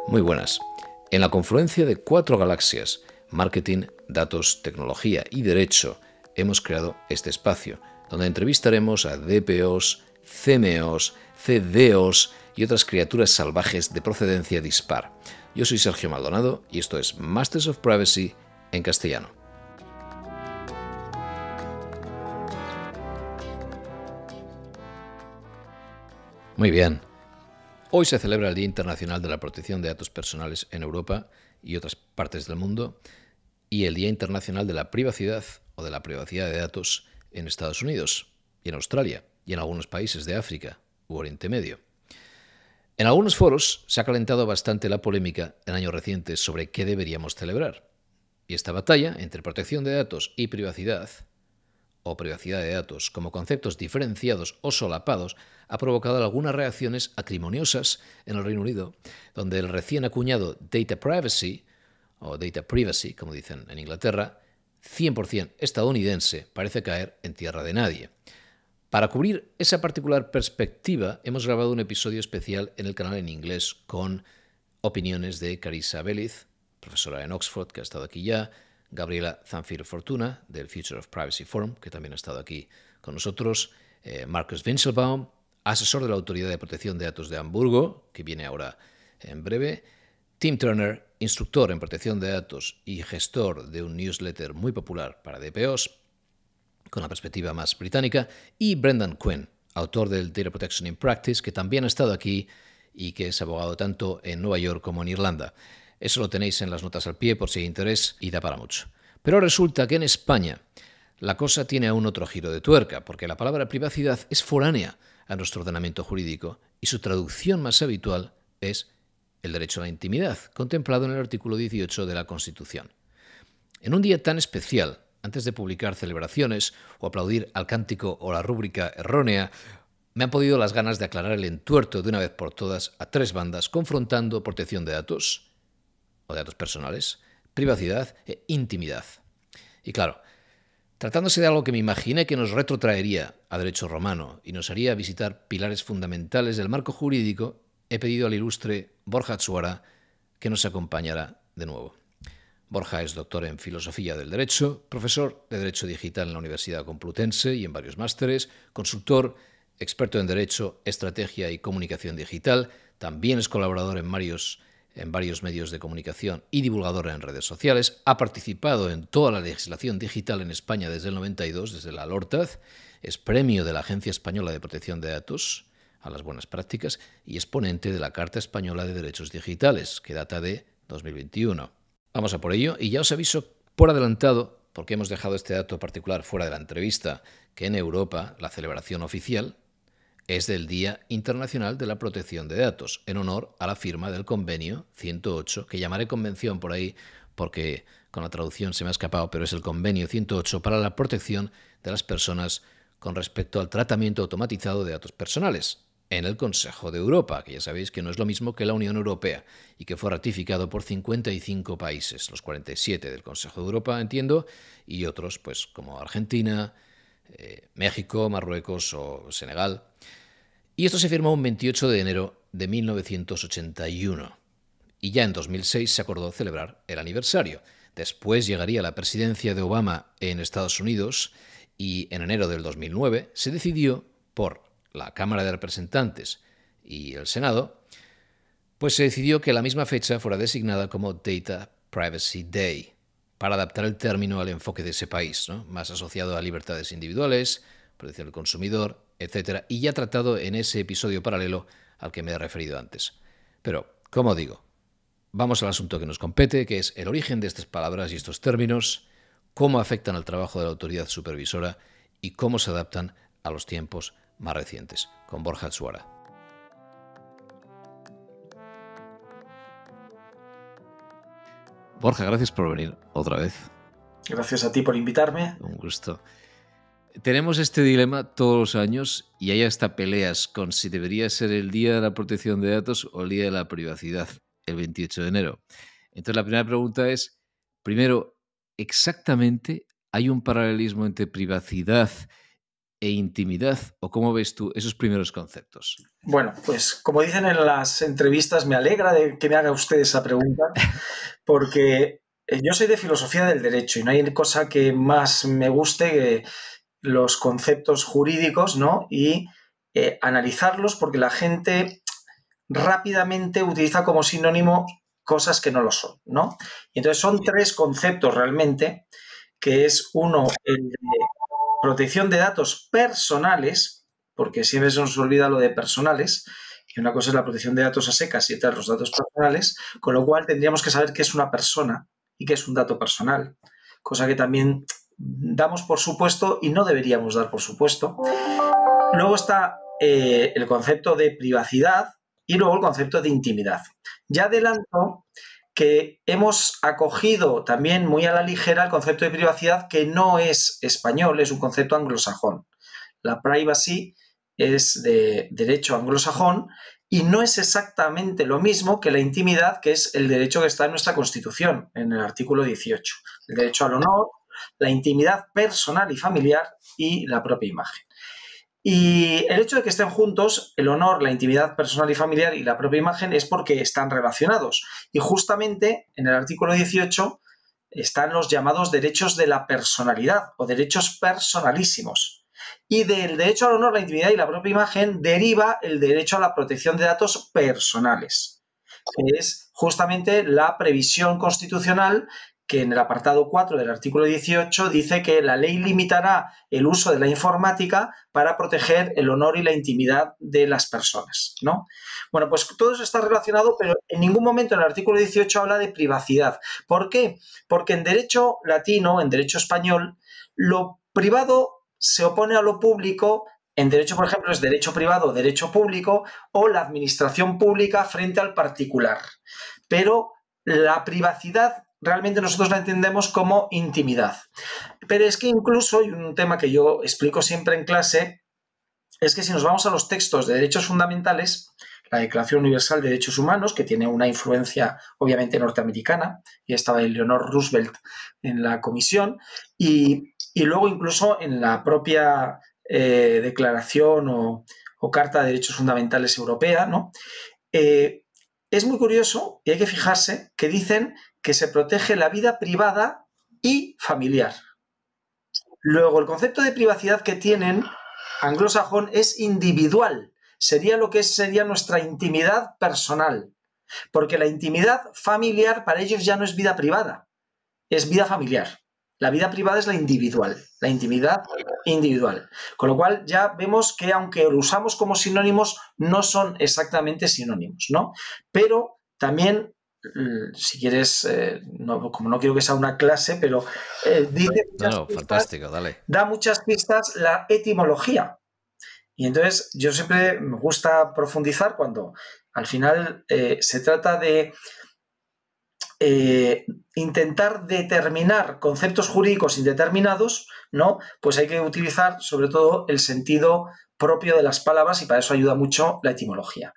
Muy buenas. En la confluencia de 4 galaxias, marketing, datos, tecnología y derecho, hemos creado este espacio, donde entrevistaremos a DPOs, CMOs, CDOs y otras criaturas salvajes de procedencia dispar. Yo soy Sergio Maldonado y esto es Masters of Privacy en castellano. Muy bien. Hoy se celebra el Día Internacional de la Protección de Datos Personales en Europa y otras partes del mundo, y el Día Internacional de la Privacidad o de la Privacidad de Datos en Estados Unidos y en Australia y en algunos países de África u Oriente Medio. En algunos foros se ha calentado bastante la polémica en años recientes sobre qué deberíamos celebrar. Y esta batalla entre protección de datos y privacidad, o privacidad de datos, como conceptos diferenciados o solapados, ha provocado algunas reacciones acrimoniosas en el Reino Unido, donde el recién acuñado Data Privacy, o Data Privacy, como dicen en Inglaterra, 100% estadounidense, parece caer en tierra de nadie. Para cubrir esa particular perspectiva, hemos grabado un episodio especial en el canal en inglés con opiniones de Carissa Belliz, profesora en Oxford, que ha estado aquí ya, Gabriela Zanfir Fortuna, del Future of Privacy Forum, que también ha estado aquí con nosotros, Marcus Winselbaum, asesor de la Autoridad de Protección de Datos de Hamburgo, que viene ahora en breve, Tim Turner, instructor en protección de datos y gestor de un newsletter muy popular para DPOs, con la perspectiva más británica, y Brendan Quinn, autor del Data Protection in Practice, que también ha estado aquí y que es abogado tanto en Nueva York como en Irlanda. Eso lo tenéis en las notas al pie por si hay interés y da para mucho. Pero resulta que en España la cosa tiene aún otro giro de tuerca, porque la palabra privacidad es foránea a nuestro ordenamiento jurídico y su traducción más habitual es el derecho a la intimidad, contemplado en el artículo 18 de la Constitución. En un día tan especial, antes de publicar celebraciones o aplaudir al cántico o la rúbrica errónea, me han podido las ganas de aclarar el entuerto de una vez por todas a 3 bandas confrontando protección de datos o de datos personales, privacidad e intimidad. Y claro, tratándose de algo que me imaginé que nos retrotraería a derecho romano y nos haría visitar pilares fundamentales del marco jurídico, he pedido al ilustre Borja Atsuara que nos acompañara de nuevo. Borja es doctor en Filosofía del Derecho, profesor de Derecho Digital en la Universidad Complutense y en varios másteres, consultor, experto en Derecho, Estrategia y Comunicación Digital, también es colaborador en varios medios de comunicación y divulgador en redes sociales, ha participado en toda la legislación digital en España desde el 92, desde la LORTAD, es premio de la Agencia Española de Protección de Datos a las buenas prácticas y es ponente de la Carta Española de Derechos Digitales, que data de 2021. Vamos a por ello y ya os aviso por adelantado, porque hemos dejado este dato particular fuera de la entrevista, que en Europa la celebración oficial es del Día Internacional de la Protección de Datos, en honor a la firma del Convenio 108, que llamaré convención por ahí porque con la traducción se me ha escapado, pero es el Convenio 108 para la protección de las personas con respecto al tratamiento automatizado de datos personales, en el Consejo de Europa, que ya sabéis que no es lo mismo que la Unión Europea, y que fue ratificado por 55 países, los 47 del Consejo de Europa, entiendo, y otros pues como Argentina, México, Marruecos o Senegal. Y esto se firmó un 28 de enero de 1981. Y ya en 2006 se acordó celebrar el aniversario. Después llegaría la presidencia de Obama en Estados Unidos y en enero del 2009 se decidió por la Cámara de Representantes y el Senado, pues se decidió que la misma fecha fuera designada como Data Privacy Day, para adaptar el término al enfoque de ese país, ¿no? Más asociado a libertades individuales, protección del consumidor, etc. Y ya tratado en ese episodio paralelo al que me he referido antes. Pero, como digo, vamos al asunto que nos compete, que es el origen de estas palabras y estos términos, cómo afectan al trabajo de la autoridad supervisora y cómo se adaptan a los tiempos más recientes, con Borja Atsuara. Borja, gracias por venir otra vez. Gracias a ti por invitarme. Un gusto. Tenemos este dilema todos los años y hay hasta peleas con si debería ser el Día de la Protección de Datos o el Día de la Privacidad, el 28 de enero. Entonces la primera pregunta es, primero, ¿exactamente hay un paralelismo entre privacidad e intimidad, o cómo ves tú esos primeros conceptos? Bueno, pues como dicen en las entrevistas, me alegra de que me haga usted esa pregunta, porque yo soy de filosofía del derecho y no hay cosa que más me guste que los conceptos jurídicos, ¿no? Y analizarlos, porque la gente rápidamente utiliza como sinónimo cosas que no lo son, ¿no? Y entonces son tres conceptos realmente, que es uno, el de protección de datos personales, porque siempre se nos olvida lo de personales, y una cosa es la protección de datos a secas y otra los datos personales, con lo cual tendríamos que saber qué es una persona y qué es un dato personal, cosa que también damos por supuesto y no deberíamos dar por supuesto. Luego está el concepto de privacidad y luego el concepto de intimidad. Ya adelanto que hemos acogido también muy a la ligera el concepto de privacidad, que no es español, es un concepto anglosajón. La privacy es de derecho anglosajón y no es exactamente lo mismo que la intimidad, que es el derecho que está en nuestra Constitución, en el artículo 18. El derecho al honor, la intimidad personal y familiar y la propia imagen. Y el hecho de que estén juntos, el honor, la intimidad personal y familiar y la propia imagen, es porque están relacionados. Y justamente en el artículo 18 están los llamados derechos de la personalidad o derechos personalísimos. Y del derecho al honor, la intimidad y la propia imagen deriva el derecho a la protección de datos personales, que es justamente la previsión constitucional que en el apartado 4 del artículo 18 dice que la ley limitará el uso de la informática para proteger el honor y la intimidad de las personas, ¿no? Bueno, pues todo eso está relacionado, pero en ningún momento en el artículo 18 habla de privacidad. ¿Por qué? Porque en derecho latino, en derecho español, lo privado se opone a lo público. En derecho, por ejemplo, es derecho privado o derecho público, o la administración pública frente al particular. Pero la privacidad realmente nosotros la entendemos como intimidad. Pero es que incluso, y un tema que yo explico siempre en clase, es que si nos vamos a los textos de derechos fundamentales, la Declaración Universal de Derechos Humanos, que tiene una influencia obviamente norteamericana, y estaba Eleanor Roosevelt en la comisión, y luego incluso en la propia Declaración o Carta de Derechos Fundamentales Europea, ¿no? Es muy curioso y hay que fijarse que dicen que se protege la vida privada y familiar. Luego, el concepto de privacidad que tienen anglosajón es individual. Sería lo que sería nuestra intimidad personal. Porque la intimidad familiar para ellos ya no es vida privada, es vida familiar. La vida privada es la individual, la intimidad individual. Con lo cual ya vemos que aunque lo usamos como sinónimos, no son exactamente sinónimos, ¿no? Pero también, si quieres, como no quiero que sea una clase, pero dice muchas pistas, fantástico, dale. Da muchas pistas la etimología. Y entonces yo siempre me gusta profundizar cuando al final se trata de intentar determinar conceptos jurídicos indeterminados, ¿no? Pues hay que utilizar sobre todo el sentido propio de las palabras y para eso ayuda mucho la etimología.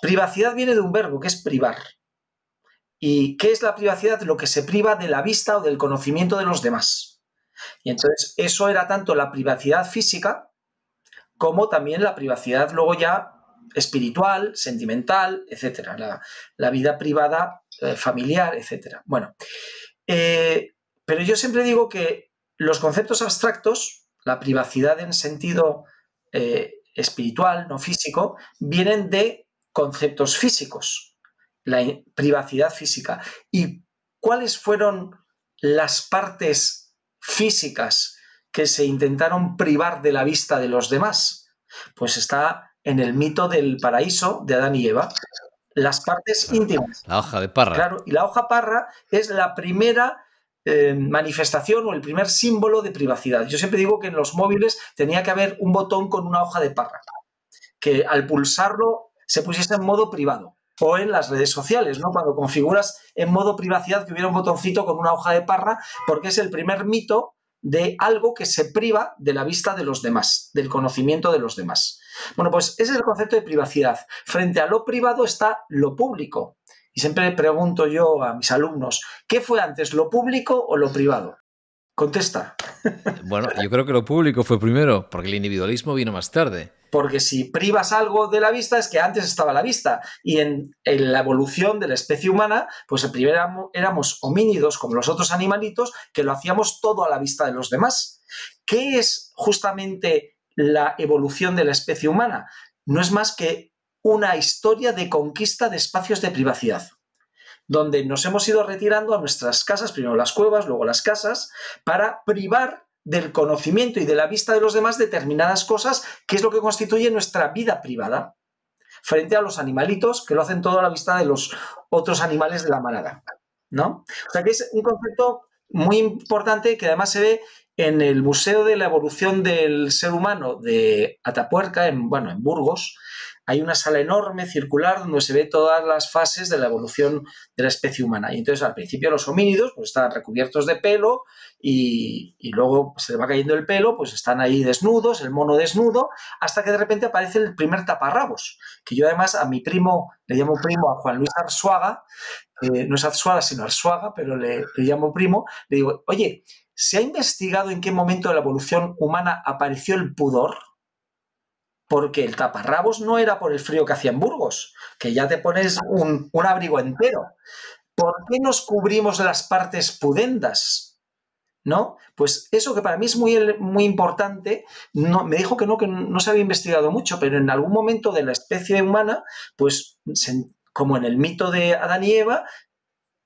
Privacidad viene de un verbo que es privar. ¿Y qué es la privacidad? Lo que se priva de la vista o del conocimiento de los demás. Y entonces eso era tanto la privacidad física como también la privacidad luego ya espiritual, sentimental, etcétera, la vida privada, familiar, etcétera. Bueno, pero yo siempre digo que los conceptos abstractos, la privacidad en sentido espiritual, no físico, vienen de conceptos físicos, la privacidad física. ¿Y cuáles fueron las partes físicas que se intentaron privar de la vista de los demás? Pues está en el mito del paraíso de Adán y Eva. Las partes íntimas. La hoja de parra. Claro, y la hoja parra es la primera manifestación o el primer símbolo de privacidad. Yo siempre digo que en los móviles tenía que haber un botón con una hoja de parra, que al pulsarlo se pusiese en modo privado. O en las redes sociales, ¿no? Cuando configuras en modo privacidad que hubiera un botoncito con una hoja de parra, porque es el primer mito de algo que se priva de la vista de los demás, del conocimiento de los demás. Bueno, pues ese es el concepto de privacidad. Frente a lo privado está lo público. Y siempre pregunto yo a mis alumnos, ¿qué fue antes, lo público o lo privado? Contesta. Bueno, yo creo que lo público fue primero, porque el individualismo vino más tarde. Porque si privas algo de la vista es que antes estaba a la vista. Y en la evolución de la especie humana, pues primero éramos homínidos como los otros animalitos que lo hacíamos todo a la vista de los demás. ¿Qué es justamente la evolución de la especie humana? No es más que una historia de conquista de espacios de privacidad, donde nos hemos ido retirando a nuestras casas, primero las cuevas, luego las casas, para privar del conocimiento y de la vista de los demás determinadas cosas, que es lo que constituye nuestra vida privada, frente a los animalitos que lo hacen todo a la vista de los otros animales de la manada, ¿no? O sea que es un concepto muy importante que además se ve en el Museo de la Evolución del Ser Humano de Atapuerca, en Burgos. Hay una sala enorme, circular, donde se ve todas las fases de la evolución de la especie humana. Y entonces al principio los homínidos pues estaban recubiertos de pelo y luego se le va cayendo el pelo, pues están ahí desnudos, el mono desnudo, hasta que de repente aparece el primer taparrabos, que yo además a mi primo, le llamo primo a Juan Luis Arzuaga, no es Arzuaga sino Arzuaga, pero le llamo primo, le digo, oye, ¿se ha investigado en qué momento de la evolución humana apareció el pudor? Porque el taparrabos no era por el frío que hacía en Burgos, que ya te pones un abrigo entero. ¿Por qué nos cubrimos las partes pudendas? ¿No? Pues eso que para mí es muy, muy importante, me dijo que no se había investigado mucho, pero en algún momento de la especie humana, pues como en el mito de Adán y Eva,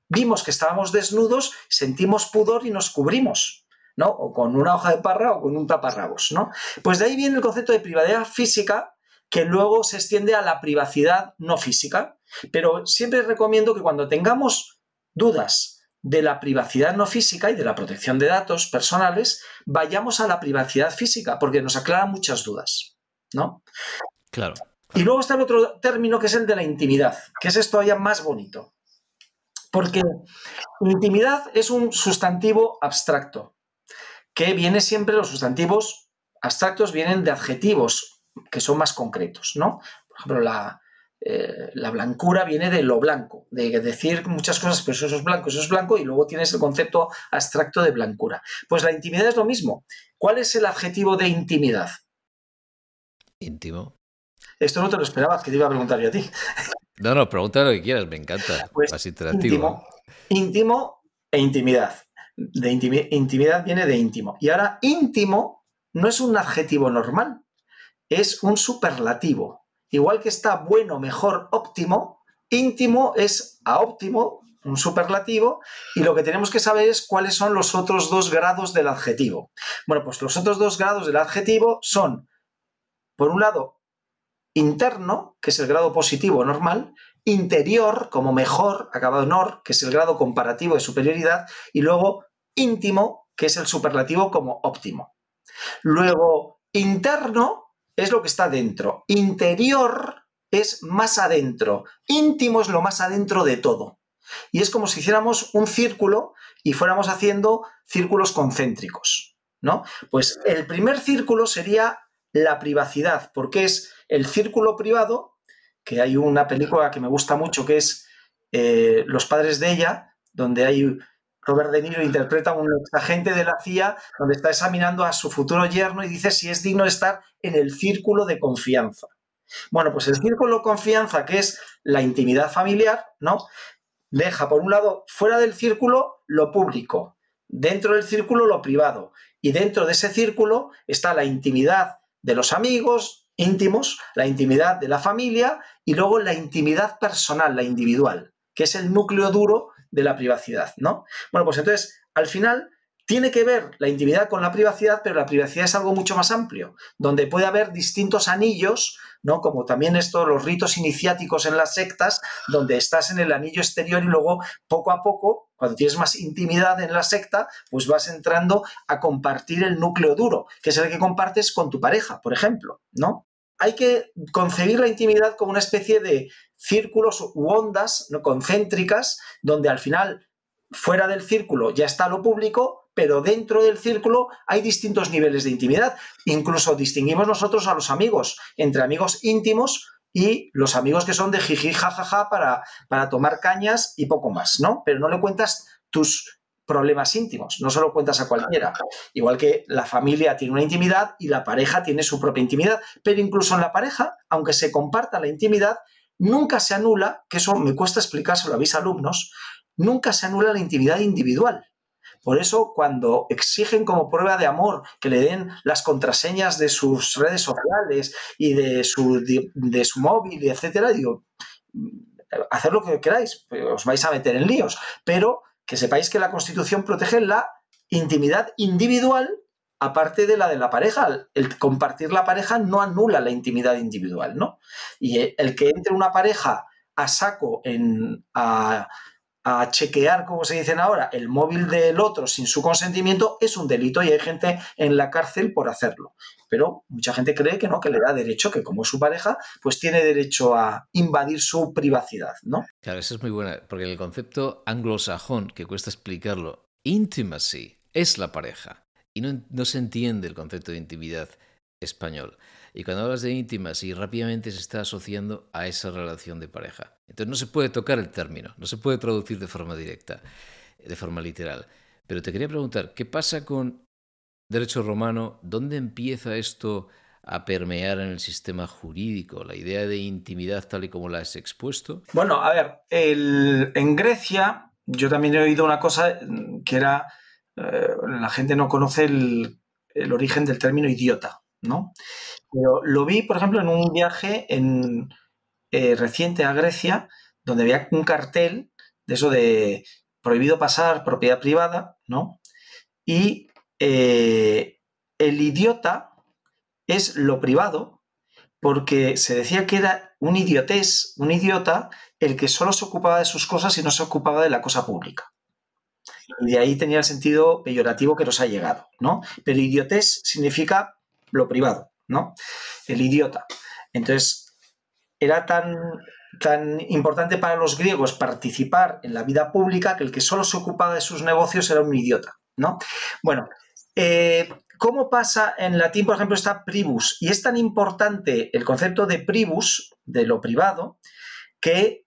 vimos que estábamos desnudos, sentimos pudor y nos cubrimos, ¿no? O con una hoja de parra o con un taparrabos, ¿no? Pues de ahí viene el concepto de privacidad física, que luego se extiende a la privacidad no física. Pero siempre recomiendo que cuando tengamos dudas de la privacidad no física y de la protección de datos personales, vayamos a la privacidad física, porque nos aclara muchas dudas, ¿no? Claro. Y luego está el otro término, que es el de la intimidad, que es todavía más bonito. Porque intimidad es un sustantivo abstracto, que viene siempre, los sustantivos abstractos vienen de adjetivos que son más concretos, ¿no? Por ejemplo, la blancura viene de lo blanco, de decir muchas cosas, pero eso es blanco, y luego tienes el concepto abstracto de blancura. Pues la intimidad es lo mismo. ¿Cuál es el adjetivo de intimidad? Íntimo. Esto no te lo esperabas, que te iba a preguntar yo a ti. No, pregunta lo que quieras, me encanta. Pues más interactivo. Íntimo e intimidad. Intimidad viene de íntimo. Y ahora, íntimo no es un adjetivo normal, es un superlativo. Igual que está bueno, mejor, óptimo, íntimo es a óptimo, un superlativo, y lo que tenemos que saber es cuáles son los otros dos grados del adjetivo. Bueno, pues los otros dos grados del adjetivo son, por un lado, interno, que es el grado positivo normal, interior, como mejor, acabado en or, que es el grado comparativo de superioridad, y luego íntimo, que es el superlativo como óptimo. Luego, interno es lo que está dentro, interior es más adentro, íntimo es lo más adentro de todo. Y es como si hiciéramos un círculo y fuéramos haciendo círculos concéntricos, ¿no? Pues el primer círculo sería la privacidad, porque es el círculo privado, que hay una película que me gusta mucho, que es Los padres de ella, donde hay Robert De Niro interpreta a un exagente de la CIA, donde está examinando a su futuro yerno y dice si es digno de estar en el círculo de confianza. Bueno, pues el círculo de confianza, que es la intimidad familiar, ¿no?, deja, por un lado, fuera del círculo lo público, dentro del círculo lo privado, y dentro de ese círculo está la intimidad de los amigos íntimos, la intimidad de la familia y luego la intimidad personal, la individual, que es el núcleo duro de la privacidad, ¿no? Bueno, pues entonces, al final, tiene que ver la intimidad con la privacidad, pero la privacidad es algo mucho más amplio, donde puede haber distintos anillos, ¿no? Como también los ritos iniciáticos en las sectas, donde estás en el anillo exterior y luego, poco a poco, cuando tienes más intimidad en la secta, pues vas entrando a compartir el núcleo duro, que es el que compartes con tu pareja, por ejemplo, ¿no? Hay que concebir la intimidad como una especie de círculos u ondas, ¿no?, concéntricas, donde al final, fuera del círculo ya está lo público, pero dentro del círculo hay distintos niveles de intimidad. Incluso distinguimos nosotros a los amigos, entre amigos íntimos y los amigos que son de jiji, jajaja, para tomar cañas y poco más, ¿no? Pero no le cuentas tus problemas íntimos, no se lo cuentas a cualquiera. Igual que la familia tiene una intimidad y la pareja tiene su propia intimidad, pero incluso en la pareja, aunque se comparta la intimidad, nunca se anula, que eso me cuesta explicárselo a mis alumnos, nunca se anula la intimidad individual. Por eso, cuando exigen como prueba de amor que le den las contraseñas de sus redes sociales y de su móvil, etcétera, digo, haced lo que queráis, os vais a meter en líos, pero que sepáis que la Constitución protege la intimidad individual aparte de la pareja. El compartir la pareja no anula la intimidad individual, ¿no? Y el que entre una pareja a saco a chequear, como se dicen ahora, el móvil del otro sin su consentimiento es un delito y hay gente en la cárcel por hacerlo. Pero mucha gente cree que no, que le da derecho, que como es su pareja, pues tiene derecho a invadir su privacidad, ¿no? Claro, eso es muy buena, porque el concepto anglosajón, que cuesta explicarlo, intimacy, es la pareja. Y no se entiende el concepto de intimidad español. Y cuando hablas de intimacy, rápidamente se está asociando a esa relación de pareja. Entonces no se puede tocar el término, no se puede traducir de forma directa, de forma literal. Pero te quería preguntar, ¿qué pasa con derecho romano? ¿Dónde empieza esto a permear en el sistema jurídico? La idea de intimidad tal y como la has expuesto. Bueno, a ver, en Grecia yo también he oído una cosa que era, la gente no conoce el origen del término idiota, ¿no? Pero lo vi, por ejemplo, en un viaje reciente a Grecia, donde había un cartel de eso de prohibido pasar, propiedad privada, ¿no? Y el idiota es lo privado, porque se decía que era un idiotés, un idiota, el que solo se ocupaba de sus cosas y no se ocupaba de la cosa pública. Y de ahí tenía el sentido peyorativo que nos ha llegado, ¿no? Pero idiotés significa lo privado, ¿no? El idiota. Entonces, era tan importante para los griegos participar en la vida pública que el que solo se ocupaba de sus negocios era un idiota, ¿no? Bueno, ¿cómo pasa en latín, por ejemplo, está privus? Y es tan importante el concepto de privus, de lo privado, que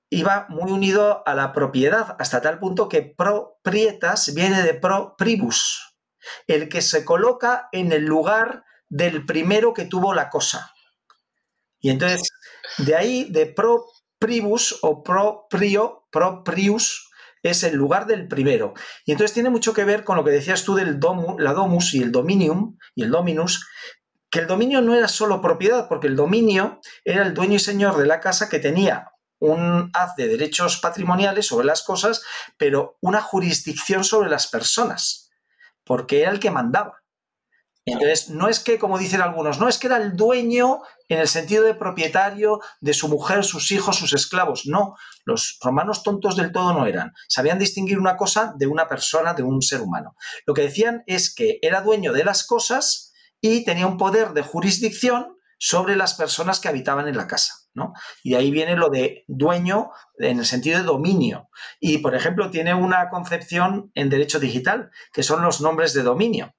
iba muy unido a la propiedad, hasta tal punto que proprietas viene de pro privus, el que se coloca en el lugar del primero que tuvo la cosa. Y entonces, de ahí, de pro privus o pro prius, es el lugar del primero. Y entonces tiene mucho que ver con lo que decías tú del la domus y el dominium y el dominus, que el dominio no era solo propiedad, porque el dominio era el dueño y señor de la casa que tenía un haz de derechos patrimoniales sobre las cosas, pero una jurisdicción sobre las personas, porque era el que mandaba. Entonces, no es que, como dicen algunos, no es que era el dueño en el sentido de propietario de su mujer, sus hijos, sus esclavos. No, los romanos tontos del todo no eran. Sabían distinguir una cosa de una persona, de un ser humano. Lo que decían es que era dueño de las cosas y tenía un poder de jurisdicción sobre las personas que habitaban en la casa, ¿no? Y de ahí viene lo de dueño en el sentido de dominio. Y, por ejemplo, tiene una concepción en derecho digital, que son los nombres de dominio.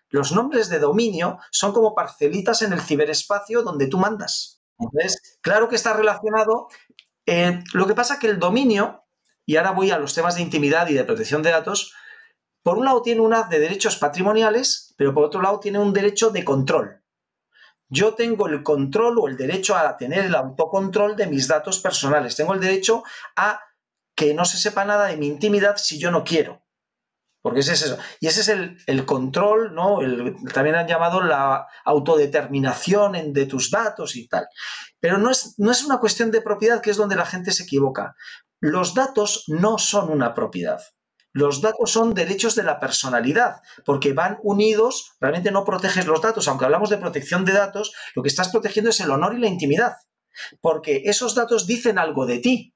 Los nombres de dominio son como parcelitas en el ciberespacio donde tú mandas. Entonces, claro que está relacionado. Lo que pasa es que el dominio, y ahora voy a los temas de intimidad y de protección de datos, por un lado tiene un haz de derechos patrimoniales, pero por otro lado tiene un derecho de control. Yo tengo el control o el derecho a tener el autocontrol de mis datos personales. Tengo el derecho a que no se sepa nada de mi intimidad si yo no quiero. Porque ese es eso. Y ese es el control, ¿no? También han llamado la autodeterminación de tus datos y tal. Pero no es una cuestión de propiedad, que es donde la gente se equivoca. Los datos no son una propiedad. Los datos son derechos de la personalidad, porque van unidos, realmente no proteges los datos. Aunque hablamos de protección de datos, lo que estás protegiendo es el honor y la intimidad, porque esos datos dicen algo de ti.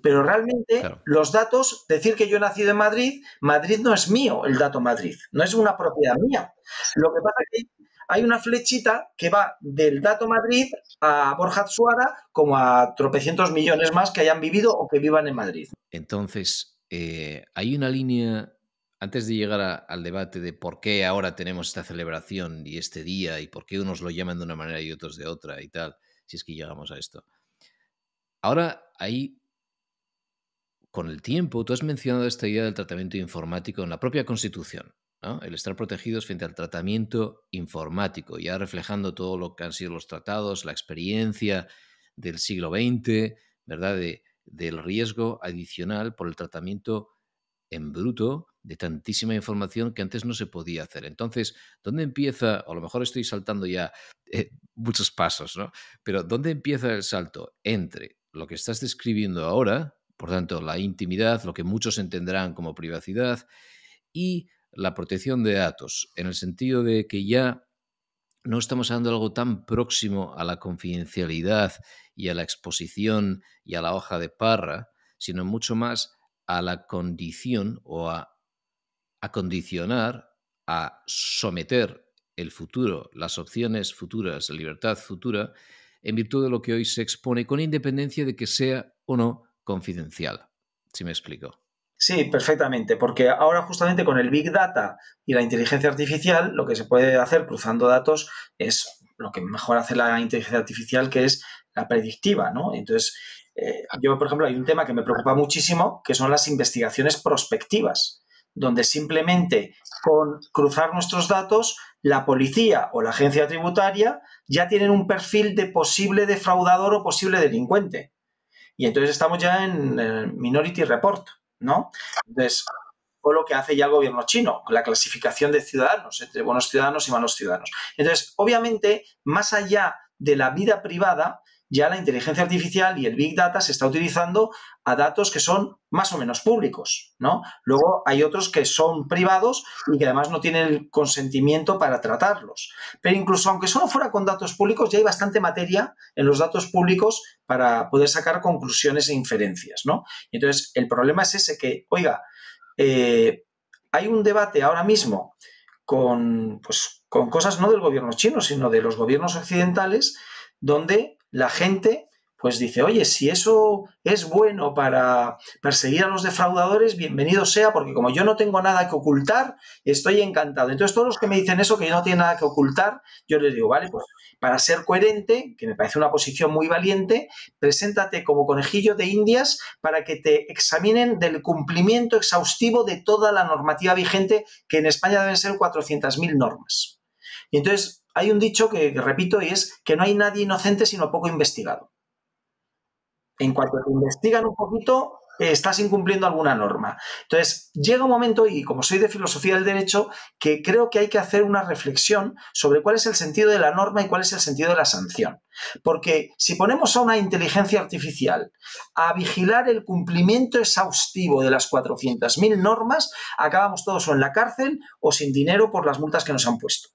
Pero realmente claro, los datos, decir que yo he nacido en Madrid, Madrid no es mío, el dato Madrid, no es una propiedad mía. Lo que pasa es que hay una flechita que va del dato Madrid a Borja Tsuara como a tropecientos millones más que hayan vivido o que vivan en Madrid. Entonces, hay una línea, antes de llegar al debate de por qué ahora tenemos esta celebración y este día y por qué unos lo llaman de una manera y otros de otra y tal, si es que llegamos a esto. Ahora hay con el tiempo, tú has mencionado esta idea del tratamiento informático en la propia Constitución, ¿no? El estar protegidos frente al tratamiento informático, ya reflejando todo lo que han sido los tratados, la experiencia del siglo XX, ¿verdad? Del riesgo adicional por el tratamiento en bruto de tantísima información que antes no se podía hacer. Entonces, ¿dónde empieza? A lo mejor estoy saltando ya muchos pasos, ¿no? Pero ¿dónde empieza el salto entre lo que estás describiendo ahora, por tanto, la intimidad, lo que muchos entenderán como privacidad, y la protección de datos, en el sentido de que ya no estamos hablando de algo tan próximo a la confidencialidad y a la exposición y a la hoja de parra, sino mucho más a la condición o a condicionar, a someter el futuro, las opciones futuras, la libertad futura, en virtud de lo que hoy se expone, con independencia de que sea o no confidencial. ¿Sí me explico? Sí, perfectamente, porque ahora justamente con el Big Data y la inteligencia artificial, lo que se puede hacer cruzando datos es lo que mejor hace la inteligencia artificial, que es la predictiva, ¿no? Entonces, yo, por ejemplo, hay un tema que me preocupa muchísimo, que son las investigaciones prospectivas, donde simplemente con cruzar nuestros datos, la policía o la agencia tributaria ya tienen un perfil de posible defraudador o posible delincuente. Y entonces estamos ya en Minority Report, ¿no? Entonces, o lo que hace ya el gobierno chino, la clasificación de ciudadanos, entre buenos ciudadanos y malos ciudadanos. Entonces, obviamente, más allá de la vida privada, ya la inteligencia artificial y el Big Data se está utilizando a datos que son más o menos públicos, ¿no? Luego hay otros que son privados y que además no tienen el consentimiento para tratarlos. Pero incluso aunque solo fuera con datos públicos, ya hay bastante materia en los datos públicos para poder sacar conclusiones e inferencias, ¿no? Entonces, el problema es ese que, oiga, hay un debate ahora mismo con cosas no del gobierno chino, sino de los gobiernos occidentales, donde la gente pues dice, oye, si eso es bueno para perseguir a los defraudadores, bienvenido sea, porque como yo no tengo nada que ocultar, estoy encantado. Entonces, todos los que me dicen eso, que yo no tengo nada que ocultar, yo les digo, vale, pues para ser coherente, que me parece una posición muy valiente, preséntate como conejillo de Indias para que te examinen del cumplimiento exhaustivo de toda la normativa vigente, que en España deben ser 400.000 normas. Y entonces hay un dicho que repito y es que no hay nadie inocente sino poco investigado. En cuanto te investigan un poquito, estás incumpliendo alguna norma. Entonces, llega un momento, y como soy de filosofía del derecho, que creo que hay que hacer una reflexión sobre cuál es el sentido de la norma y cuál es el sentido de la sanción. Porque si ponemos a una inteligencia artificial a vigilar el cumplimiento exhaustivo de las 400.000 normas, acabamos todos o en la cárcel o sin dinero por las multas que nos han puesto.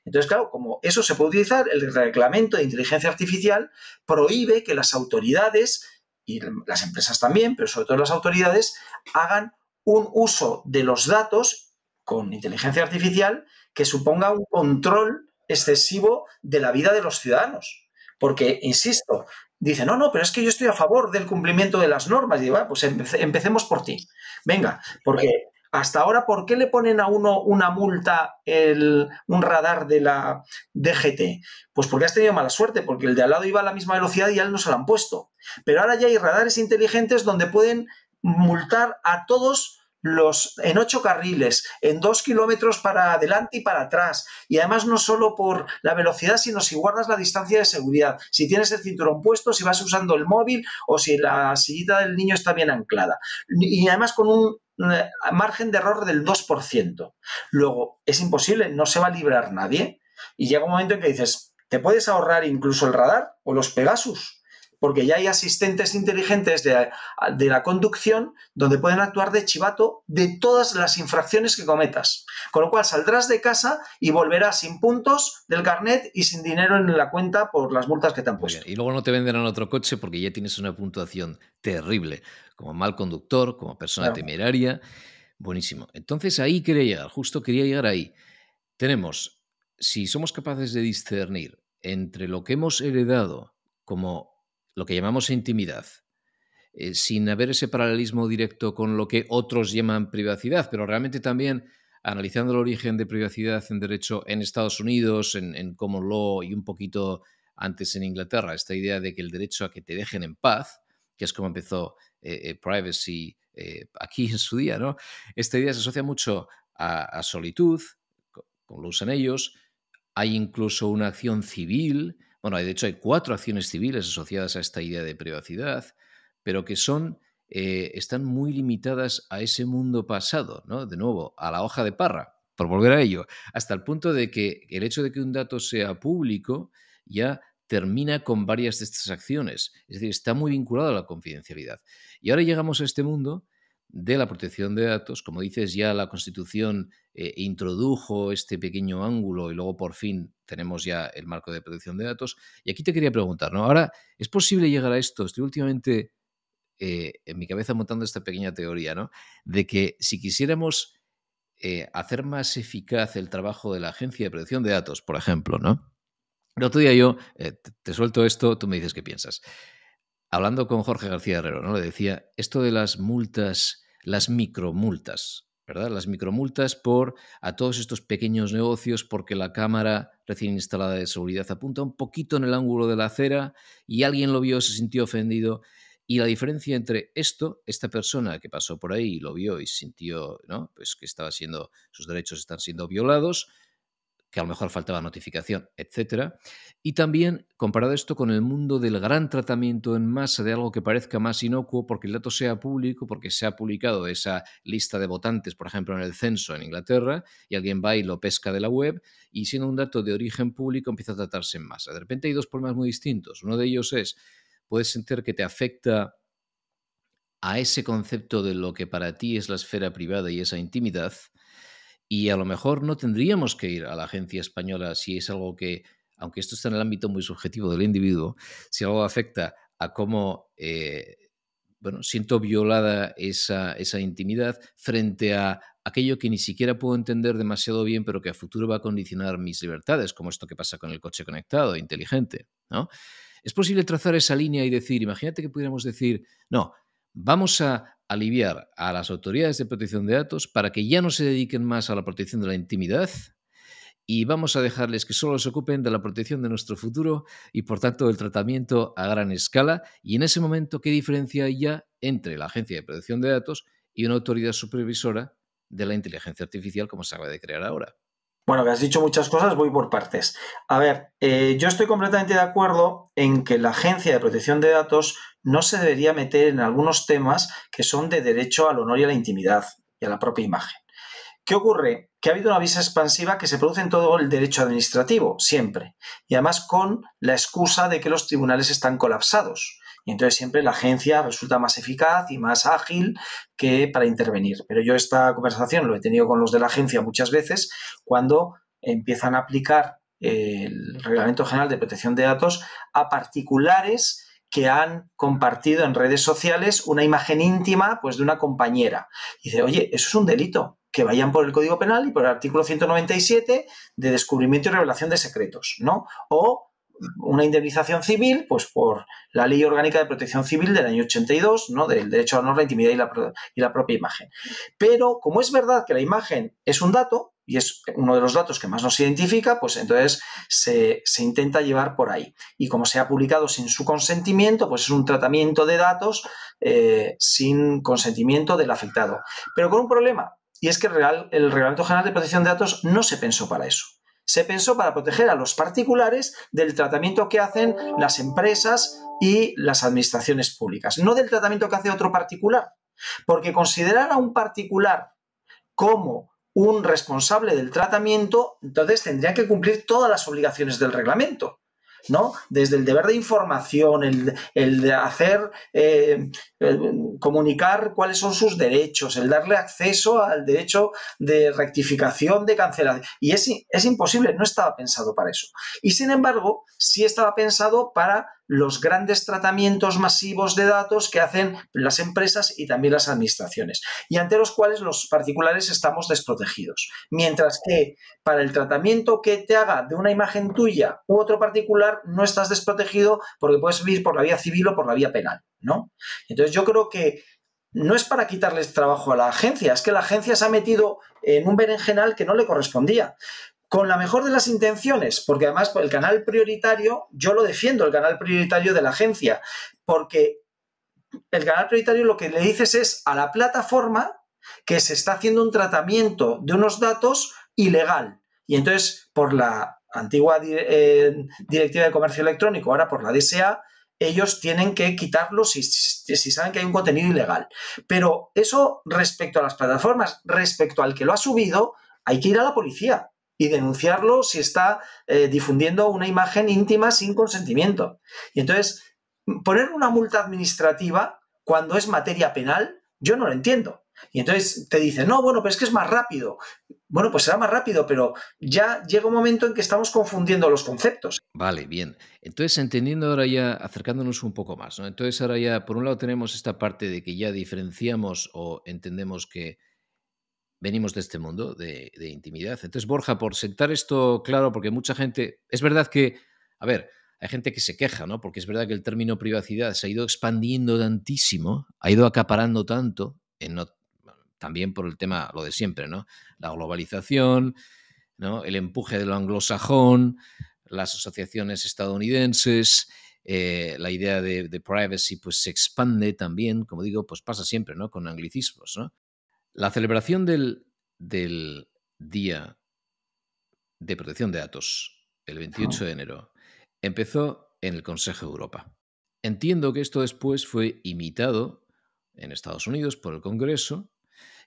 Entonces, claro, como eso se puede utilizar, el reglamento de inteligencia artificial prohíbe que las autoridades, y las empresas también, pero sobre todo las autoridades, hagan un uso de los datos con inteligencia artificial que suponga un control excesivo de la vida de los ciudadanos. Porque, insisto, dice, no, no, pero es que yo estoy a favor del cumplimiento de las normas. Y digo, pues empecemos por ti. Venga, porque hasta ahora, ¿por qué le ponen a uno una multa, un radar de la DGT? Pues porque has tenido mala suerte, porque el de al lado iba a la misma velocidad y a él no se lo han puesto. Pero ahora ya hay radares inteligentes donde pueden multar a todos en 8 carriles, en 2 kilómetros para adelante y para atrás. Y además no solo por la velocidad, sino si guardas la distancia de seguridad, si tienes el cinturón puesto, si vas usando el móvil o si la sillita del niño está bien anclada. Y además con un margen de error del 2%. Luego, es imposible, no se va a librar nadie. Y llega un momento en que dices, ¿te puedes ahorrar incluso el radar o los Pegasus? Porque ya hay asistentes inteligentes de la conducción donde pueden actuar de chivato de todas las infracciones que cometas. Con lo cual saldrás de casa y volverás sin puntos del carnet y sin dinero en la cuenta por las multas que te han puesto. Y luego no te venderán otro coche porque ya tienes una puntuación terrible, como mal conductor, como persona temeraria. Buenísimo. Entonces ahí quería llegar, justo quería llegar ahí. Tenemos, si somos capaces de discernir entre lo que hemos heredado como lo que llamamos intimidad, sin haber ese paralelismo directo con lo que otros llaman privacidad, pero realmente también analizando el origen de privacidad en derecho en Estados Unidos, en common law y un poquito antes en Inglaterra, esta idea de que el derecho a que te dejen en paz, que es como empezó privacy aquí en su día, ¿no? Esta idea se asocia mucho a solitud, como lo usan ellos. Hay incluso una acción civil. Bueno, de hecho hay 4 acciones civiles asociadas a esta idea de privacidad, pero que están muy limitadas a ese mundo pasado, ¿no? De nuevo, a la hoja de parra, por volver a ello, hasta el punto de que el hecho de que un dato sea público ya termina con varias de estas acciones. Es decir, está muy vinculado a la confidencialidad. Y ahora llegamos a este mundo de la protección de datos. Como dices, ya la Constitución introdujo este pequeño ángulo y luego por fin tenemos ya el marco de protección de datos. Y aquí te quería preguntar, ¿no? Ahora, ¿es posible llegar a esto? Estoy últimamente en mi cabeza montando esta pequeña teoría, ¿no? De que si quisiéramos hacer más eficaz el trabajo de la Agencia de Protección de Datos, por ejemplo, ¿no? El otro día yo te suelto esto, tú me dices qué piensas. Hablando con Jorge García Herrero, ¿no? Le decía esto de las multas, las micromultas, ¿verdad? Las micromultas a todos estos pequeños negocios porque la cámara recién instalada de seguridad apunta un poquito en el ángulo de la acera y alguien lo vio, se sintió ofendido. Y la diferencia entre esta persona que pasó por ahí y lo vio y sintió, ¿no? Pues que sus derechos están siendo violados, que a lo mejor faltaba notificación, etcétera. Y también comparado esto con el mundo del gran tratamiento en masa de algo que parezca más inocuo porque el dato sea público, porque se ha publicado esa lista de votantes, por ejemplo, en el censo en Inglaterra, y alguien va y lo pesca de la web, y siendo un dato de origen público empieza a tratarse en masa. De repente hay 2 problemas muy distintos. Uno de ellos puedes sentir que te afecta a ese concepto de lo que para ti es la esfera privada y esa intimidad. Y a lo mejor no tendríamos que ir a la agencia española si es algo que, aunque esto está en el ámbito muy subjetivo del individuo, si algo afecta a cómo siento violada esa intimidad frente a aquello que ni siquiera puedo entender demasiado bien, pero que a futuro va a condicionar mis libertades, como esto que pasa con el coche conectado, inteligente, ¿no? Es posible trazar esa línea y decir, imagínate que pudiéramos decir, no, vamos a aliviar a las autoridades de protección de datos para que ya no se dediquen más a la protección de la intimidad y vamos a dejarles que solo se ocupen de la protección de nuestro futuro y, por tanto, del tratamiento a gran escala. Y en ese momento, ¿qué diferencia hay ya entre la Agencia de Protección de Datos y una autoridad supervisora de la inteligencia artificial como se acaba de crear ahora? Bueno, que has dicho muchas cosas, voy por partes. A ver, yo estoy completamente de acuerdo en que la Agencia de Protección de Datos no se debería meter en algunos temas que son de derecho al honor y a la intimidad y a la propia imagen. ¿Qué ocurre? Que ha habido una visa expansiva que se produce en todo el derecho administrativo, siempre, y además con la excusa de que los tribunales están colapsados. Y entonces siempre la agencia resulta más eficaz y más ágil que para intervenir. Pero yo esta conversación lo he tenido con los de la agencia muchas veces cuando empiezan a aplicar el Reglamento General de Protección de Datos a particulares que han compartido en redes sociales una imagen íntima pues, de una compañera. Y dice, oye, eso es un delito, que vayan por el Código Penal y por el artículo 197 de descubrimiento y revelación de secretos, ¿no? O una indemnización civil, pues por la Ley Orgánica de Protección Civil del año 82, ¿no? Del derecho a honor, la intimidad y la propia imagen. Pero como es verdad que la imagen es un dato, y es uno de los datos que más nos identifica, pues entonces se intenta llevar por ahí. Y como se ha publicado sin su consentimiento, pues es un tratamiento de datos sin consentimiento del afectado. Pero con un problema, y es que el Reglamento General de Protección de Datos no se pensó para eso. Se pensó para proteger a los particulares del tratamiento que hacen las empresas y las administraciones públicas, no del tratamiento que hace otro particular. Porque considerar a un particular como un responsable del tratamiento, entonces tendría que cumplir todas las obligaciones del reglamento, ¿no? Desde el deber de información, el de hacer, comunicar cuáles son sus derechos, el darle acceso al derecho de rectificación, de cancelación. Y es imposible, no estaba pensado para eso. Y sin embargo, sí estaba pensado para los grandes tratamientos masivos de datos que hacen las empresas y también las administraciones, y ante los cuales los particulares estamos desprotegidos. Mientras que para el tratamiento que te haga de una imagen tuya u otro particular no estás desprotegido porque puedes ir por la vía civil o por la vía penal, ¿no? Entonces yo creo que no es para quitarles trabajo a la agencia, es que la agencia se ha metido en un berenjenal que no le correspondía. Con la mejor de las intenciones, porque además el canal prioritario, yo lo defiendo, el canal prioritario de la agencia, porque el canal prioritario lo que le dices es a la plataforma que se está haciendo un tratamiento de unos datos ilegal. Y entonces, por la antigua Directiva de Comercio Electrónico, ahora por la DSA, ellos tienen que quitarlo si saben que hay un contenido ilegal. Pero eso respecto a las plataformas, respecto al que lo ha subido, hay que ir a la policía y denunciarlo si está difundiendo una imagen íntima sin consentimiento. Y entonces, poner una multa administrativa cuando es materia penal, yo no lo entiendo. Y entonces te dicen, no, bueno, pero es que es más rápido. Bueno, pues será más rápido, pero ya llega un momento en que estamos confundiendo los conceptos. Vale, bien. Entonces, entendiendo ahora ya, acercándonos un poco más, ¿no? Entonces, ahora ya, por un lado tenemos esta parte de que ya diferenciamos o entendemos que venimos de este mundo de intimidad. Entonces, Borja, por sentar esto claro, porque mucha gente, es verdad que, a ver, hay gente que se queja, ¿no? Porque es verdad que el término privacidad se ha ido expandiendo tantísimo, ha ido acaparando tanto, también por el tema, lo de siempre, ¿no? La globalización, ¿no? El empuje de lo anglosajón, las asociaciones estadounidenses, la idea de privacy pues se expande también, como digo, pues pasa siempre, ¿no? Con anglicismos, ¿no? La celebración del Día de Protección de Datos, el 28 de enero, empezó en el Consejo de Europa. Entiendo que esto después fue imitado en Estados Unidos por el Congreso.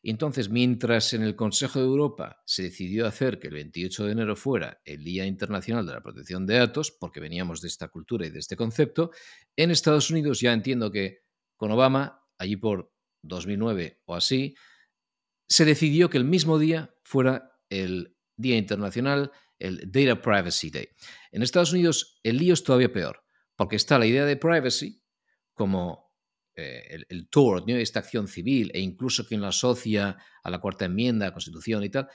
Y entonces, mientras en el Consejo de Europa se decidió hacer que el 28 de enero fuera el Día Internacional de la Protección de Datos, porque veníamos de esta cultura y de este concepto, en Estados Unidos ya entiendo que con Obama, allí por 2009 o así, se decidió que el mismo día fuera el Día Internacional, el Data Privacy Day. En Estados Unidos el lío es todavía peor, porque está la idea de privacy como el tort, ¿no? Esta acción civil, e incluso quien lo asocia a la Cuarta Enmienda, a la Constitución y tal,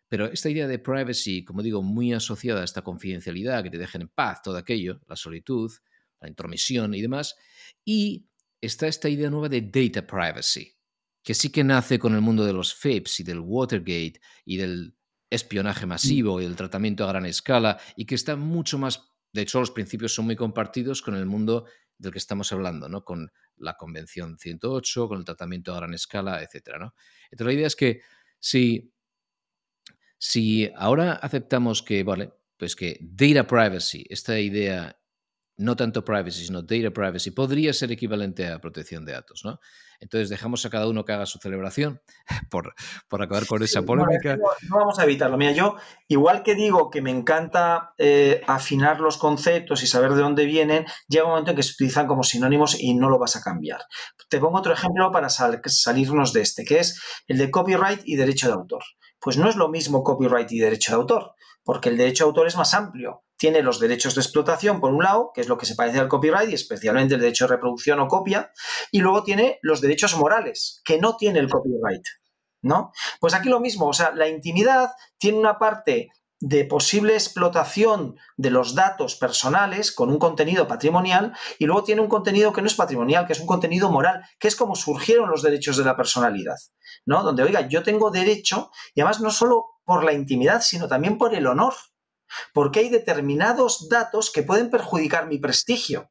pero esta idea de privacy, como digo, muy asociada a esta confidencialidad, que te dejen en paz, todo aquello, la solitud, la intromisión y demás, y está esta idea nueva de data privacy, que sí que nace con el mundo de los FIPS y del Watergate y del espionaje masivo y del tratamiento a gran escala, y que está mucho más, de hecho los principios son muy compartidos con el mundo del que estamos hablando, ¿no? Con la Convención 108, con el tratamiento a gran escala, etcétera, ¿no? Entonces la idea es que si ahora aceptamos que, vale, pues que data privacy, esta idea, no tanto privacy, sino data privacy, podría ser equivalente a protección de datos, ¿no? Entonces dejamos a cada uno que haga su celebración por acabar con esa polémica. Bueno, no vamos a evitarlo. Mira, yo, igual que digo que me encanta afinar los conceptos y saber de dónde vienen, llega un momento en que se utilizan como sinónimos y no lo vas a cambiar. Te pongo otro ejemplo para salirnos de este, que es el de copyright y derecho de autor. Pues no es lo mismo copyright y derecho de autor, porque el derecho de autor es más amplio. Tiene los derechos de explotación, por un lado, que es lo que se parece al copyright, y especialmente el derecho de reproducción o copia, y luego tiene los derechos morales, que no tiene el copyright, ¿no? Pues aquí lo mismo, o sea, la intimidad tiene una parte de posible explotación de los datos personales con un contenido patrimonial y luego tiene un contenido que no es patrimonial, que es un contenido moral, que es como surgieron los derechos de la personalidad, ¿no? Donde, oiga, yo tengo derecho, y además no solo por la intimidad, sino también por el honor, porque hay determinados datos que pueden perjudicar mi prestigio.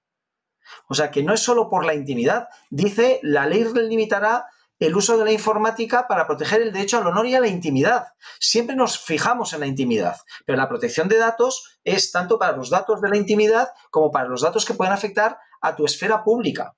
O sea, que no es solo por la intimidad. Dice, la ley limitará el uso de la informática para proteger el derecho al honor y a la intimidad. Siempre nos fijamos en la intimidad, pero la protección de datos es tanto para los datos de la intimidad como para los datos que pueden afectar a tu esfera pública.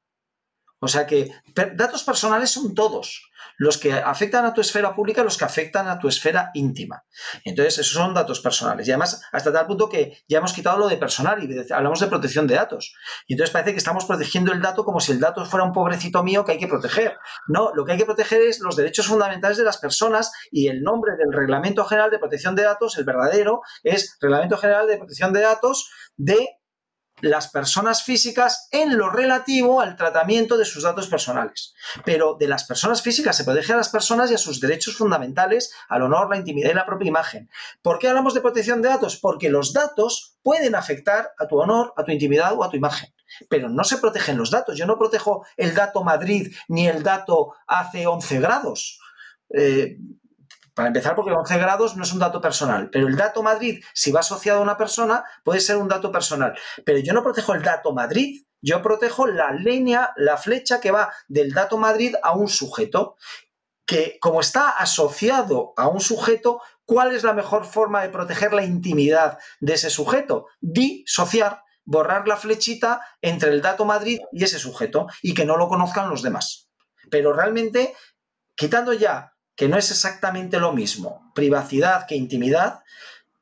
O sea que datos personales son todos, los que afectan a tu esfera pública, los que afectan a tu esfera íntima. Entonces, esos son datos personales. Y además, hasta tal punto que ya hemos quitado lo de personal y hablamos de protección de datos. Y entonces parece que estamos protegiendo el dato como si el dato fuera un pobrecito mío que hay que proteger. No, lo que hay que proteger es los derechos fundamentales de las personas, y el nombre del Reglamento General de Protección de Datos, el verdadero, es Reglamento General de Protección de Datos de las personas físicas en lo relativo al tratamiento de sus datos personales. Pero de las personas físicas se protege a las personas y a sus derechos fundamentales, al honor, la intimidad y la propia imagen. ¿Por qué hablamos de protección de datos? Porque los datos pueden afectar a tu honor, a tu intimidad o a tu imagen. Pero no se protegen los datos. Yo no protejo el dato Madrid ni el dato hace 11 grados. Para empezar, porque 11 grados no es un dato personal, pero el dato Madrid, si va asociado a una persona, puede ser un dato personal. Pero yo no protejo el dato Madrid, Yo protejo la línea, la flecha que va del dato Madrid a un sujeto, que como está asociado a un sujeto, ¿cuál es la mejor forma de proteger la intimidad de ese sujeto? Disociar, borrar la flechita entre el dato Madrid y ese sujeto y que no lo conozcan los demás. Pero realmente, quitando ya que no es exactamente lo mismo privacidad que intimidad,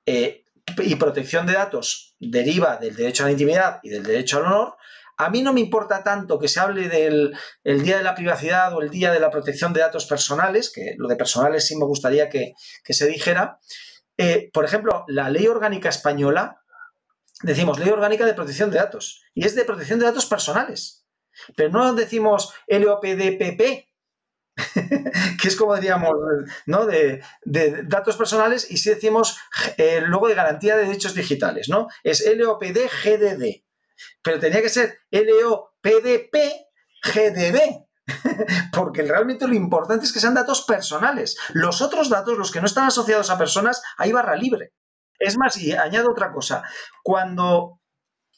y protección de datos deriva del derecho a la intimidad y del derecho al honor, a mí no me importa tanto que se hable del Día de la Privacidad o el Día de la Protección de Datos Personales, que lo de personales sí me gustaría que se dijera. Por ejemplo, la Ley Orgánica Española, decimos Ley Orgánica de Protección de Datos, y es de protección de datos personales. Pero no decimos LOPDPP, que es como diríamos, ¿no? De datos personales, y si decimos luego de garantía de derechos digitales, ¿no? Es LOPD-GDD, pero tenía que ser LOPDP-GDB, porque realmente lo importante es que sean datos personales. Los otros datos, los que no están asociados a personas, hay barra libre. Es más, y añado otra cosa, cuando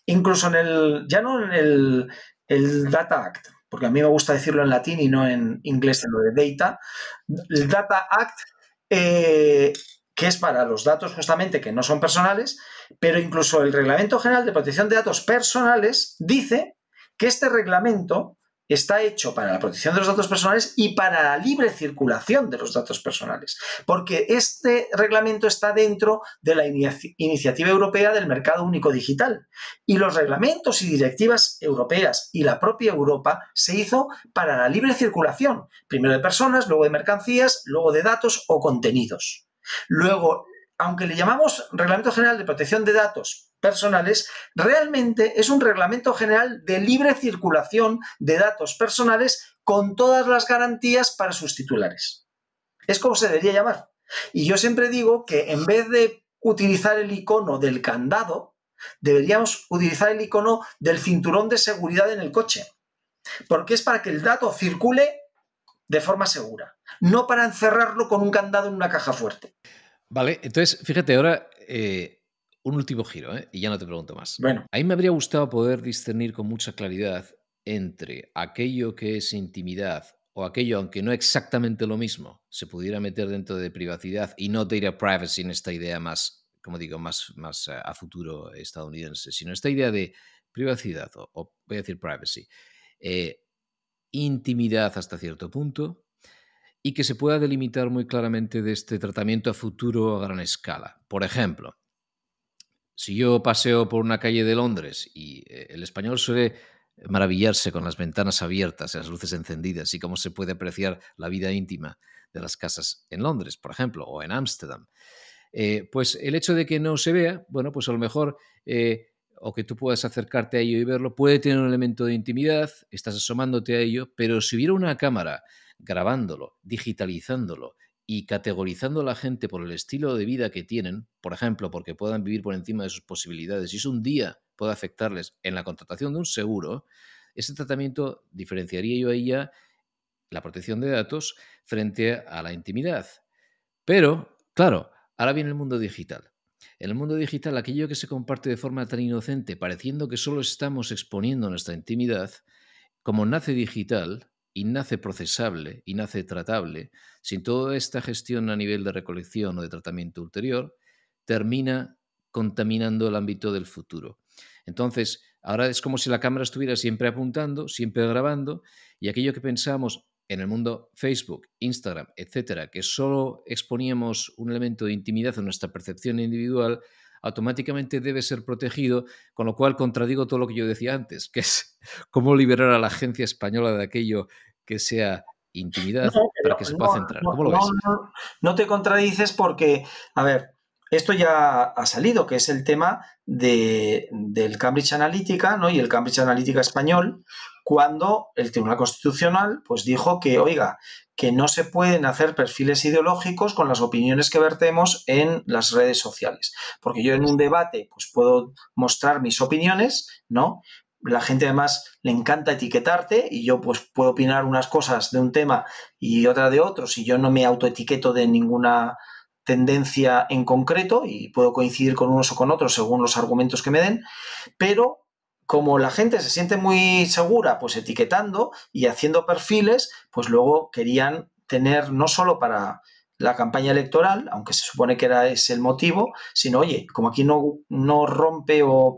incluso ya no en el Data Act, porque a mí me gusta decirlo en latín y no en inglés, en lo de data, el Data Act, que es para los datos justamente que no son personales, pero incluso el Reglamento General de Protección de Datos Personales dice que este reglamento está hecho para la protección de los datos personales y para la libre circulación de los datos personales, porque este reglamento está dentro de la iniciativa europea del mercado único digital, y los reglamentos y directivas europeas y la propia Europa se hizo para la libre circulación, primero de personas, luego de mercancías, luego de datos o contenidos. Luego, aunque le llamamos Reglamento General de Protección de Datos Personales, realmente es un reglamento general de libre circulación de datos personales con todas las garantías para sus titulares. Es como se debería llamar. Y yo siempre digo que en vez de utilizar el icono del candado, deberíamos utilizar el icono del cinturón de seguridad en el coche, porque es para que el dato circule de forma segura, no para encerrarlo con un candado en una caja fuerte. Vale, entonces, fíjate, ahora un último giro, y ya no te pregunto más. Bueno. A mí me habría gustado poder discernir con mucha claridad entre aquello que es intimidad o aquello, aunque no exactamente lo mismo, se pudiera meter dentro de privacidad y no data privacy en esta idea más, como digo, más a futuro estadounidense, sino esta idea de privacidad o voy a decir privacy, intimidad hasta cierto punto, y que se pueda delimitar muy claramente de este tratamiento a futuro a gran escala. Por ejemplo, si yo paseo por una calle de Londres y el español suele maravillarse con las ventanas abiertas y las luces encendidas y cómo se puede apreciar la vida íntima de las casas en Londres, por ejemplo, o en Ámsterdam, pues el hecho de que no se vea, bueno, pues a lo mejor o que tú puedas acercarte a ello y verlo, puede tener un elemento de intimidad, estás asomándote a ello, pero si hubiera una cámara grabándolo, digitalizándolo y categorizando a la gente por el estilo de vida que tienen, por ejemplo, porque puedan vivir por encima de sus posibilidades y eso un día puede afectarles en la contratación de un seguro, ese tratamiento diferenciaría yo a ella la protección de datos frente a la intimidad. Pero, claro, ahora viene el mundo digital. En el mundo digital, aquello que se comparte de forma tan inocente, pareciendo que solo estamos exponiendo nuestra intimidad, como nace digital y nace procesable y nace tratable, sin toda esta gestión a nivel de recolección o de tratamiento ulterior, termina contaminando el ámbito del futuro. Entonces, ahora es como si la cámara estuviera siempre apuntando, siempre grabando, y aquello que pensamos en el mundo Facebook, Instagram, etcétera, que solo exponíamos un elemento de intimidad en nuestra percepción individual, automáticamente debe ser protegido, con lo cual contradigo todo lo que yo decía antes, que es cómo liberar a la agencia española de aquello que sea intimidad para que se pueda centrar. ¿Cómo lo ves? No te contradices porque, a ver, esto ya ha salido, que es el tema del Cambridge Analytica, ¿no? Y el Cambridge Analytica español, cuando el Tribunal Constitucional pues dijo que, oiga, que no se pueden hacer perfiles ideológicos con las opiniones que vertemos en las redes sociales. Porque yo en un debate pues puedo mostrar mis opiniones, ¿no? La gente además le encanta etiquetarte y yo pues puedo opinar unas cosas de un tema y otra de otros y yo no me autoetiqueto de ninguna tendencia en concreto y puedo coincidir con unos o con otros según los argumentos que me den, pero como la gente se siente muy segura, pues etiquetando y haciendo perfiles, pues luego querían tener no solo para la campaña electoral, aunque se supone que era ese el motivo, sino, oye, como aquí no rompe o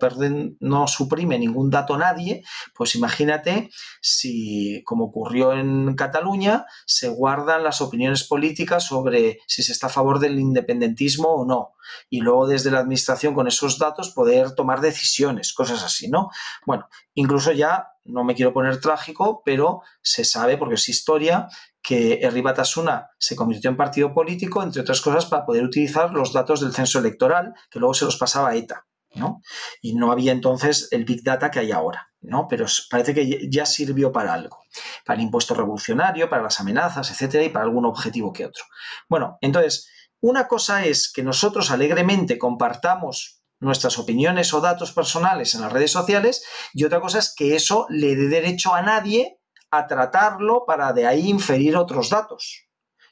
no suprime ningún dato nadie, pues imagínate si, como ocurrió en Cataluña, se guardan las opiniones políticas sobre si se está a favor del independentismo o no. Y luego desde la administración con esos datos poder tomar decisiones, cosas así, ¿no? Bueno, incluso ya, no me quiero poner trágico, pero se sabe, porque es historia, que Herri Batasuna se convirtió en partido político, entre otras cosas, para poder utilizar los datos del censo electoral, que luego se los pasaba a ETA, ¿no? Y no había entonces el Big Data que hay ahora, ¿no? Pero parece que ya sirvió para algo, para el impuesto revolucionario, para las amenazas, etcétera, y para algún objetivo que otro. Bueno, entonces, una cosa es que nosotros alegremente compartamos nuestras opiniones o datos personales en las redes sociales, y otra cosa es que eso le dé derecho a nadie a tratarlo para de ahí inferir otros datos.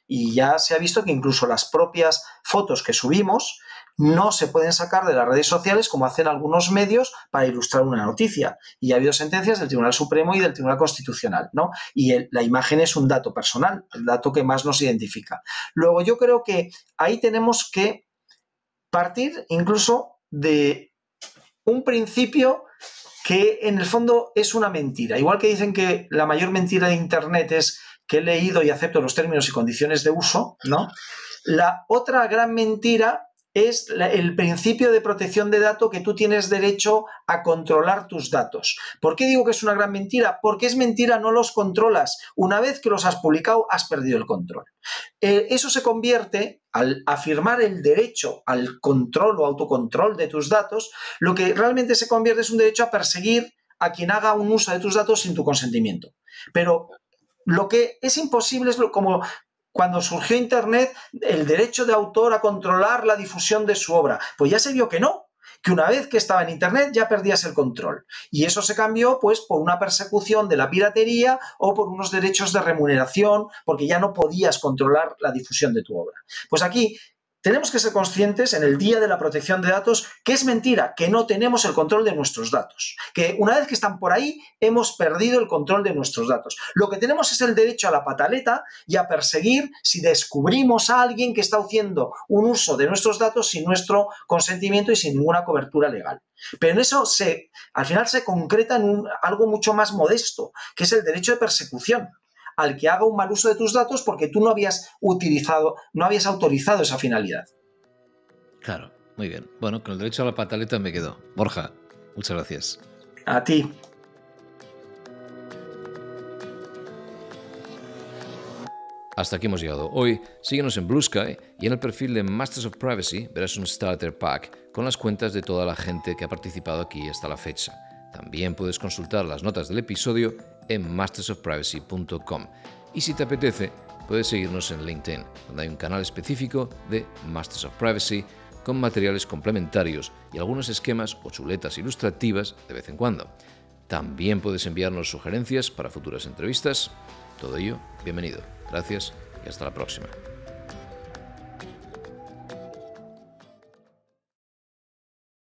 Y ya se ha visto que incluso las propias fotos que subimos no se pueden sacar de las redes sociales como hacen algunos medios para ilustrar una noticia. Y ha habido sentencias del Tribunal Supremo y del Tribunal Constitucional, ¿no? Y la imagen es un dato personal, el dato que más nos identifica. Luego yo creo que ahí tenemos que partir incluso de un principio que en el fondo es una mentira. Igual que dicen que la mayor mentira de Internet es que he leído y acepto los términos y condiciones de uso, ¿no? La otra gran mentira es el principio de protección de datos, que tú tienes derecho a controlar tus datos. ¿Por qué digo que es una gran mentira? Porque es mentira, no los controlas. Una vez que los has publicado, has perdido el control. Eso se convierte, al afirmar el derecho al control o autocontrol de tus datos, lo que realmente se convierte es un derecho a perseguir a quien haga un uso de tus datos sin tu consentimiento. Pero lo que es imposible es como cuando surgió Internet, el derecho de autor a controlar la difusión de su obra. Pues ya se vio que no, que una vez que estaba en Internet ya perdías el control. Y eso se cambió pues por una persecución de la piratería o por unos derechos de remuneración, porque ya no podías controlar la difusión de tu obra. Pues aquí tenemos que ser conscientes en el Día de la Protección de Datos que es mentira, que no tenemos el control de nuestros datos, que una vez que están por ahí hemos perdido el control de nuestros datos. Lo que tenemos es el derecho a la pataleta y a perseguir si descubrimos a alguien que está haciendo un uso de nuestros datos sin nuestro consentimiento y sin ninguna cobertura legal. Pero en eso al final se concreta en algo mucho más modesto, que es el derecho de persecución al que haga un mal uso de tus datos porque tú no habías autorizado esa finalidad. Claro, muy bien. Bueno, con el derecho a la pataleta me quedo. Borja, muchas gracias. A ti. Hasta aquí hemos llegado hoy. Síguenos en Blue Sky y en el perfil de Masters of Privacy verás un Starter Pack con las cuentas de toda la gente que ha participado aquí hasta la fecha. También puedes consultar las notas del episodio en mastersofprivacy.com. Y si te apetece, puedes seguirnos en LinkedIn, donde hay un canal específico de Masters of Privacy con materiales complementarios y algunos esquemas o chuletas ilustrativas de vez en cuando. También puedes enviarnos sugerencias para futuras entrevistas. Todo ello, bienvenido. Gracias y hasta la próxima.